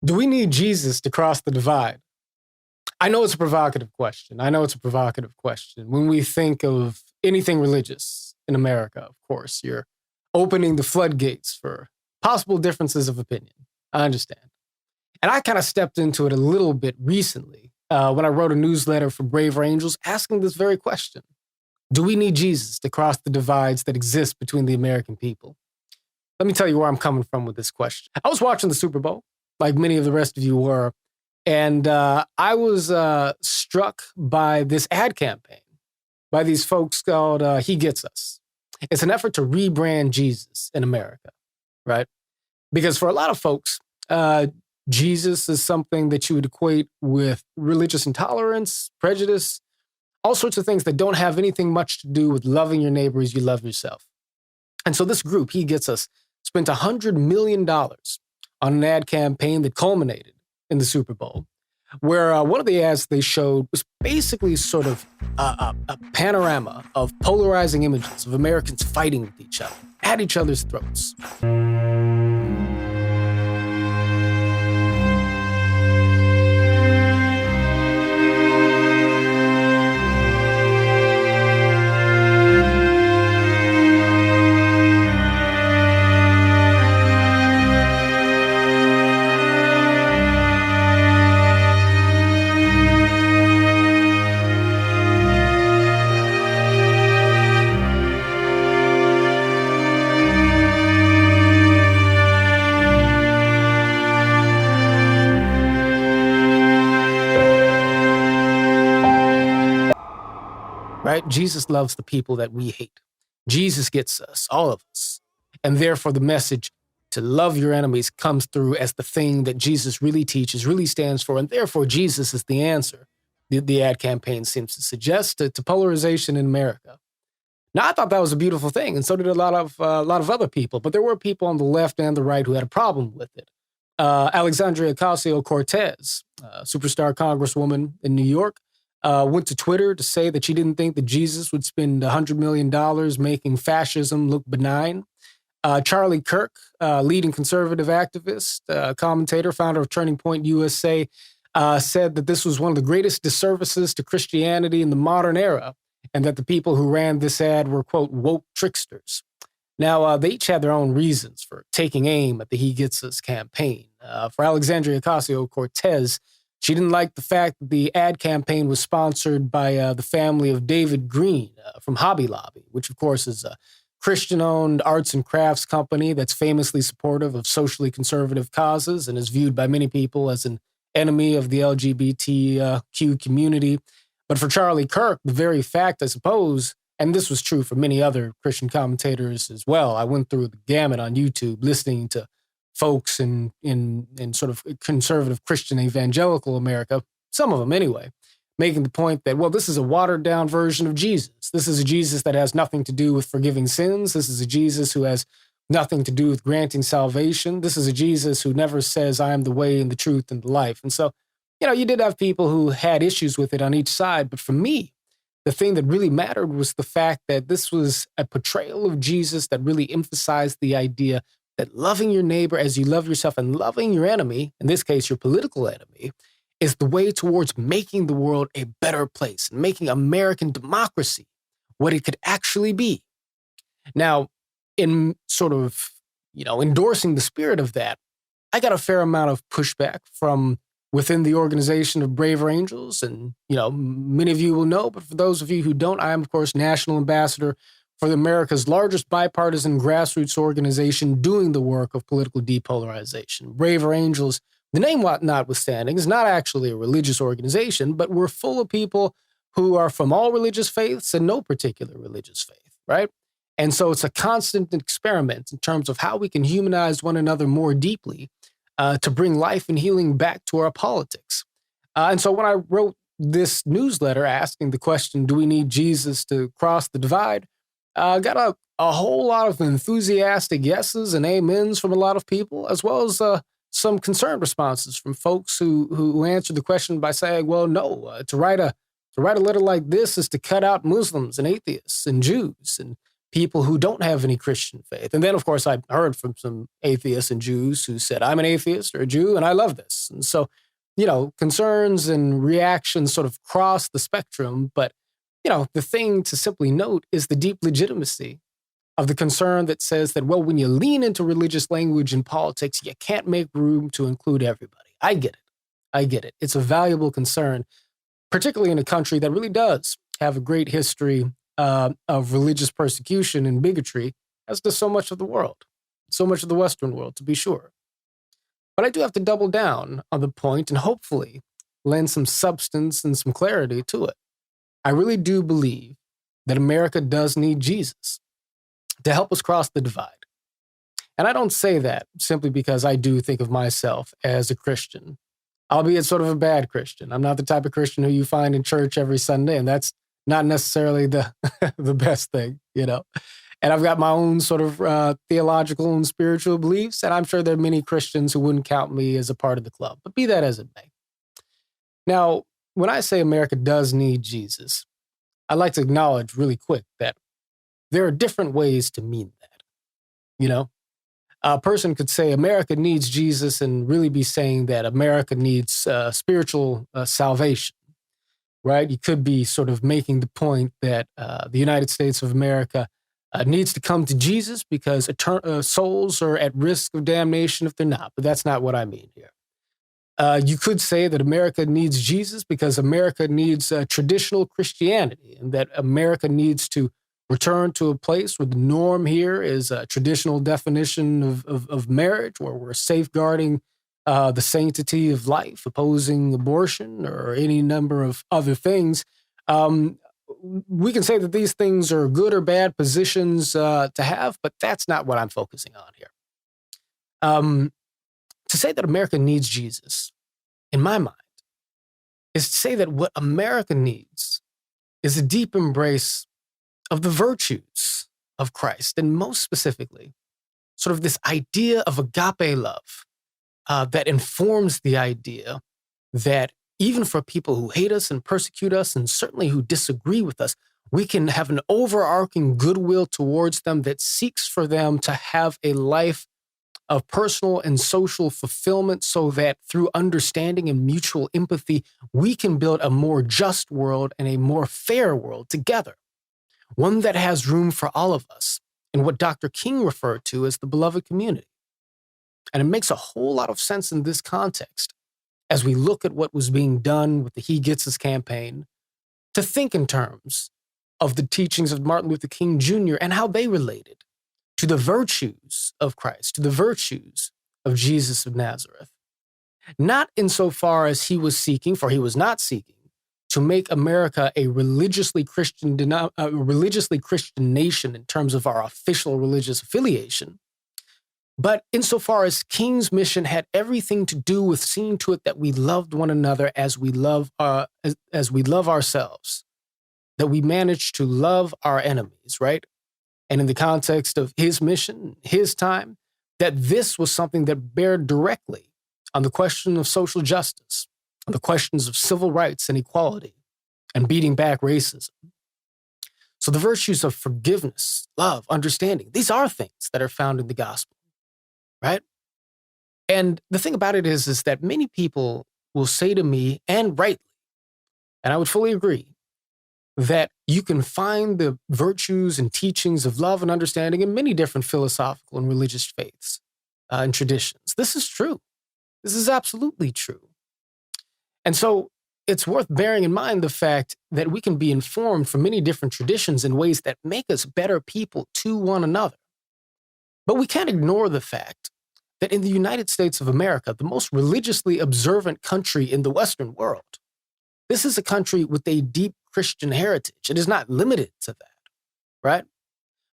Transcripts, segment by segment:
Do we need Jesus to cross the divide? I know it's a provocative question. When we think of anything religious in America, of course, you're opening the floodgates for possible differences of opinion. I understand. And I kind of stepped into it a little bit recently when I wrote a newsletter for Braver Angels asking this very question. Do we need Jesus to cross the divides that exist between the American people? Let me tell you where I'm coming from with this question. I was watching the Super Bowl, like many of the rest of you were, and I was struck by this ad campaign by these folks called He Gets Us. It's an effort to rebrand Jesus in America, right? Because for a lot of folks, Jesus is something that you would equate with religious intolerance, prejudice, all sorts of things that don't have anything much to do with loving your neighbor as you love yourself. And so this group, He Gets Us, spent $100 million on an ad campaign that culminated in the Super Bowl, where one of the ads they showed was basically sort of a panorama of polarizing images of Americans fighting with each other, at each other's throats. Right? Jesus loves the people that we hate. Jesus gets us, all of us. And therefore the message to love your enemies comes through as the thing that Jesus really teaches, really stands for, and therefore Jesus is the answer, the ad campaign seems to suggest, to polarization in America. Now, I thought that was a beautiful thing, and so did a lot of other people, but there were people on the left and the right who had a problem with it. Alexandria Ocasio-Cortez, superstar congresswoman in New York, went to Twitter to say that she didn't think that Jesus would spend $100 million making fascism look benign. Charlie Kirk, leading conservative activist, commentator, founder of Turning Point USA, said that this was one of the greatest disservices to Christianity in the modern era, and that the people who ran this ad were, quote, woke tricksters. Now, they each had their own reasons for taking aim at the He Gets Us campaign. For Alexandria Ocasio-Cortez, she didn't like the fact that the ad campaign was sponsored by the family of David Green from Hobby Lobby, which, of course, is a Christian-owned arts and crafts company that's famously supportive of socially conservative causes and is viewed by many people as an enemy of the LGBTQ community. But for Charlie Kirk, the very fact, I suppose, and this was true for many other Christian commentators as well. I went through the gamut on YouTube listening to folks in sort of conservative Christian evangelical America, some of them anyway, making the point that, well, this is a watered down version of Jesus. This is a Jesus that has nothing to do with forgiving sins. This is a Jesus who has nothing to do with granting salvation. This is a Jesus who never says, I am the way and the truth and the life. And so, you did have people who had issues with it on each side. But for me, the thing that really mattered was the fact that this was a portrayal of Jesus that really emphasized the idea that loving your neighbor as you love yourself and loving your enemy, in this case, your political enemy, is the way towards making the world a better place and making American democracy what it could actually be. Now, in sort of, endorsing the spirit of that, I got a fair amount of pushback from within the organization of Braver Angels. And, many of you will know, but for those of you who don't, I am, of course, national ambassador for America's largest bipartisan grassroots organization doing the work of political depolarization. Braver Angels, the name notwithstanding, is not actually a religious organization, but we're full of people who are from all religious faiths and no particular religious faith, right? And so it's a constant experiment in terms of how we can humanize one another more deeply to bring life and healing back to our politics. And so when I wrote this newsletter asking the question, do we need Jesus to cross the divide? Got a whole lot of enthusiastic yeses and amens from a lot of people, as well as some concerned responses from folks who answered the question by saying, well, no, to write a letter like this is to cut out Muslims and atheists and Jews and people who don't have any Christian faith. And then, of course, I heard from some atheists and Jews who said, I'm an atheist or a Jew, and I love this. And so, concerns and reactions sort of cross the spectrum. But, the thing to simply note is the deep legitimacy of the concern that says that, well, when you lean into religious language in politics, you can't make room to include everybody. I get it. It's a valuable concern, particularly in a country that really does have a great history of religious persecution and bigotry, as does so much of the world, so much of the Western world, to be sure. But I do have to double down on the point and hopefully lend some substance and some clarity to it. I really do believe that America does need Jesus to help us cross the divide. And I don't say that simply because I do think of myself as a Christian, albeit sort of a bad Christian. I'm not the type of Christian who you find in church every Sunday, and that's not necessarily the the best thing, And I've got my own sort of theological and spiritual beliefs, and I'm sure there are many Christians who wouldn't count me as a part of the club, but be that as it may. Now, when I say America does need Jesus, I'd like to acknowledge really quick that there are different ways to mean that, A person could say America needs Jesus and really be saying that America needs spiritual salvation. Right? You could be sort of making the point that the United States of America needs to come to Jesus because souls are at risk of damnation if they're not. But that's not what I mean here. You could say that America needs Jesus because America needs traditional Christianity and that America needs to return to a place where the norm here is a traditional definition of marriage, where we're safeguarding the sanctity of life, opposing abortion, or any number of other things. We can say that these things are good or bad positions to have, but that's not what I'm focusing on here. To say that America needs Jesus, in my mind, is to say that what America needs is a deep embrace of the virtues of Christ, and most specifically, sort of this idea of agape love that informs the idea that even for people who hate us and persecute us, and certainly who disagree with us, we can have an overarching goodwill towards them that seeks for them to have a life of personal and social fulfillment, so that through understanding and mutual empathy, we can build a more just world and a more fair world together. One that has room for all of us, and what Dr. King referred to as the beloved community. And it makes a whole lot of sense in this context, as we look at what was being done with the He Gets Us campaign, to think in terms of the teachings of Martin Luther King Jr. and how they related to the virtues of Christ, to the virtues of Jesus of Nazareth. Not insofar as he was seeking, for he was not seeking, to make America a religiously Christian nation in terms of our official religious affiliation, but insofar as King's mission had everything to do with seeing to it that we loved one another as we love ourselves, that we managed to love our enemies, right? And in the context of his mission, his time, that this was something that bared directly on the question of social justice, on the questions of civil rights and equality, and beating back racism. So the virtues of forgiveness, love, understanding, these are things that are found in the gospel, right? And the thing about it is that many people will say to me, and rightly, and I would fully agree, that you can find the virtues and teachings of love and understanding in many different philosophical and religious faiths and traditions. This is true. This is absolutely true. And so it's worth bearing in mind the fact that we can be informed from many different traditions in ways that make us better people to one another. But we can't ignore the fact that in the United States of America, the most religiously observant country in the Western world, this is a country with a deep Christian heritage. It is not limited to that, right?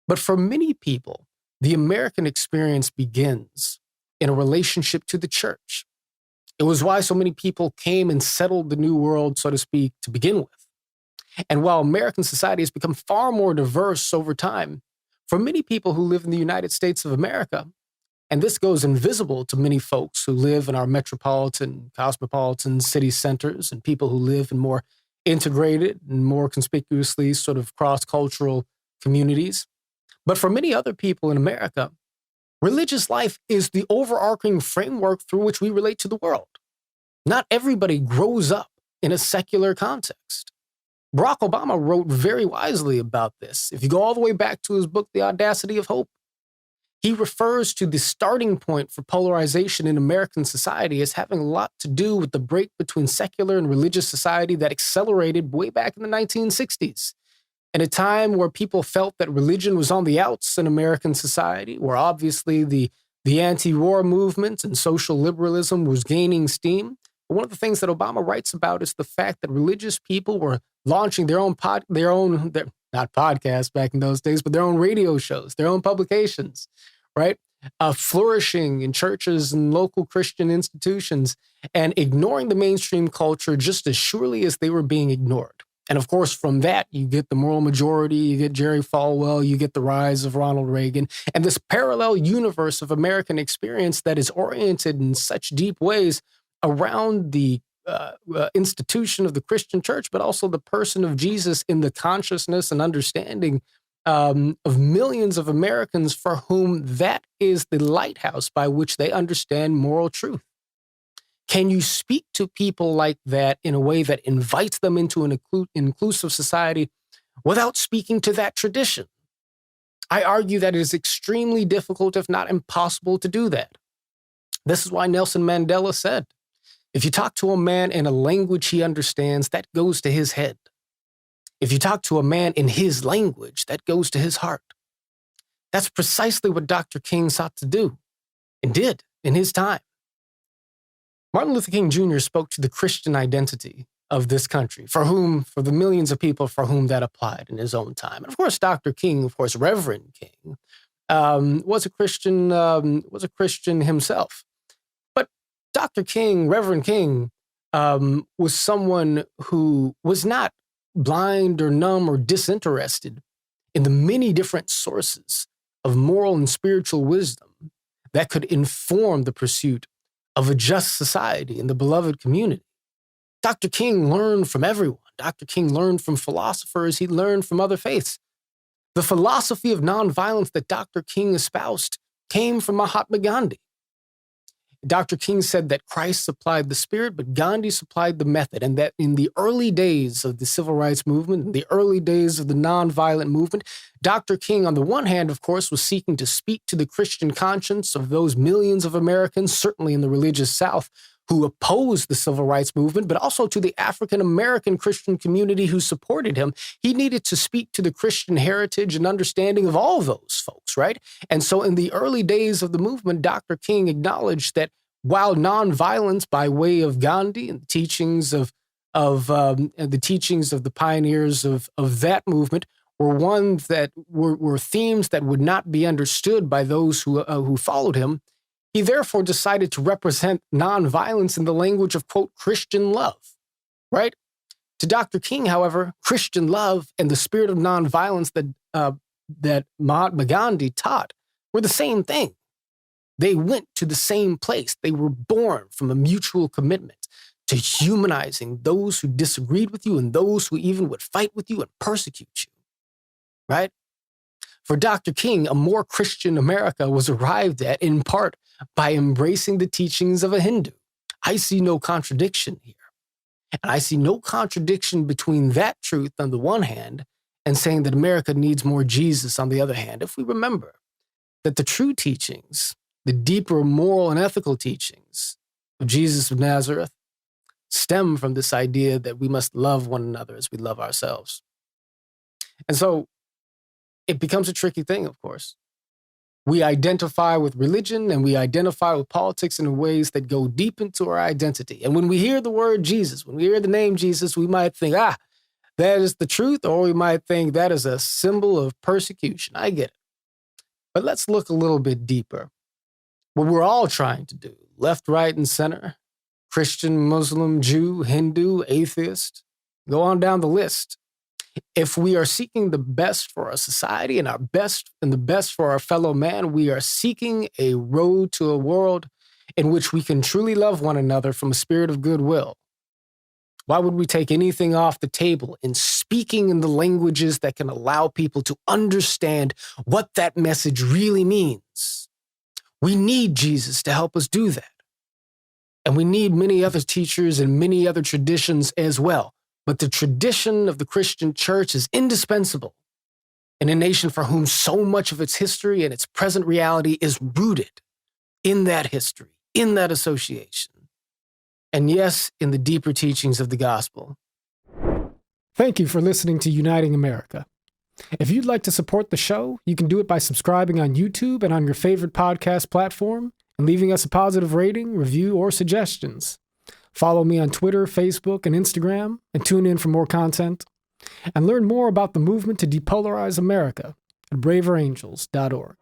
But for many people, the American experience begins in a relationship to the church. It was why so many people came and settled the New World, so to speak, to begin with. And while American society has become far more diverse over time, for many people who live in the United States of America, and this goes invisible to many folks who live in our metropolitan, cosmopolitan city centers, and people who live in more integrated and more conspicuously sort of cross-cultural communities. But for many other people in America, religious life is the overarching framework through which we relate to the world. Not everybody grows up in a secular context. Barack Obama wrote very wisely about this. If you go all the way back to his book, The Audacity of Hope, he refers to the starting point for polarization in American society as having a lot to do with the break between secular and religious society that accelerated way back in the 1960s. In a time where people felt that religion was on the outs in American society, where obviously the anti-war movement and social liberalism was gaining steam. But one of the things that Obama writes about is the fact that religious people were launching their own not podcasts back in those days, but their own radio shows, their own publications, right? Flourishing in churches and local Christian institutions and ignoring the mainstream culture just as surely as they were being ignored. And of course, from that, you get the moral majority, you get Jerry Falwell, you get the rise of Ronald Reagan, and this parallel universe of American experience that is oriented in such deep ways around the institution of the Christian church, but also the person of Jesus in the consciousness and understanding of millions of Americans for whom that is the lighthouse by which they understand moral truth. Can you speak to people like that in a way that invites them into an inclusive society without speaking to that tradition? I argue that it is extremely difficult, if not impossible, to do that. This is why Nelson Mandela said, if you talk to a man in a language he understands, that goes to his head. If you talk to a man in his language, that goes to his heart. That's precisely what Dr. King sought to do and did in his time. Martin Luther King Jr. spoke to the Christian identity of this country, for the millions of people for whom that applied in his own time. And of course, Dr. King, of course, Reverend King, was a Christian himself. But Dr. King, Reverend King, was someone who was not blind or numb or disinterested in the many different sources of moral and spiritual wisdom that could inform the pursuit of a just society and the beloved community. Dr. King learned from everyone. Dr. King learned from philosophers. He learned from other faiths. The philosophy of nonviolence that Dr. King espoused came from Mahatma Gandhi. Dr. King said that Christ supplied the spirit, but Gandhi supplied the method, and that in the early days of the civil rights movement, in the early days of the nonviolent movement, Dr. King, on the one hand, of course, was seeking to speak to the Christian conscience of those millions of Americans, certainly in the religious South, who opposed the civil rights movement, but also to the African-American Christian community who supported him. He needed to speak to the Christian heritage and understanding of all those folks, right? And so in the early days of the movement, Dr. King acknowledged that while nonviolence by way of Gandhi and the teachings of the pioneers of that movement were ones that were themes that would not be understood by those who followed him, he therefore decided to represent nonviolence in the language of, quote, Christian love, right? To Dr. King, however, Christian love and the spirit of nonviolence that Mahatma Gandhi taught were the same thing. They went to the same place. They were born from a mutual commitment to humanizing those who disagreed with you and those who even would fight with you and persecute you, right? For Dr. King, a more Christian America was arrived at in part by embracing the teachings of a Hindu. I see no contradiction here. And I see no contradiction between that truth on the one hand and saying that America needs more Jesus on the other hand, if we remember that the true teachings, the deeper moral and ethical teachings of Jesus of Nazareth stem from this idea that we must love one another as we love ourselves. And so it becomes a tricky thing, of course. We identify with religion and we identify with politics in ways that go deep into our identity. And when we hear the word Jesus, when we hear the name Jesus, we might think, that is the truth, or we might think that is a symbol of persecution. I get it. But let's look a little bit deeper. What we're all trying to do, left, right, and center, Christian, Muslim, Jew, Hindu, atheist, go on down the list. If we are seeking the best for our society and the best for our fellow man, we are seeking a road to a world in which we can truly love one another from a spirit of goodwill. Why would we take anything off the table in speaking in the languages that can allow people to understand what that message really means? We need Jesus to help us do that. And we need many other teachers and many other traditions as well. But the tradition of the Christian church is indispensable in a nation for whom so much of its history and its present reality is rooted in that history, in that association, and yes, in the deeper teachings of the gospel. Thank you for listening to Uniting America. If you'd like to support the show, you can do it by subscribing on YouTube and on your favorite podcast platform and leaving us a positive rating, review, or suggestions. Follow me on Twitter, Facebook, and Instagram, and tune in for more content. And learn more about the movement to depolarize America at braverangels.org.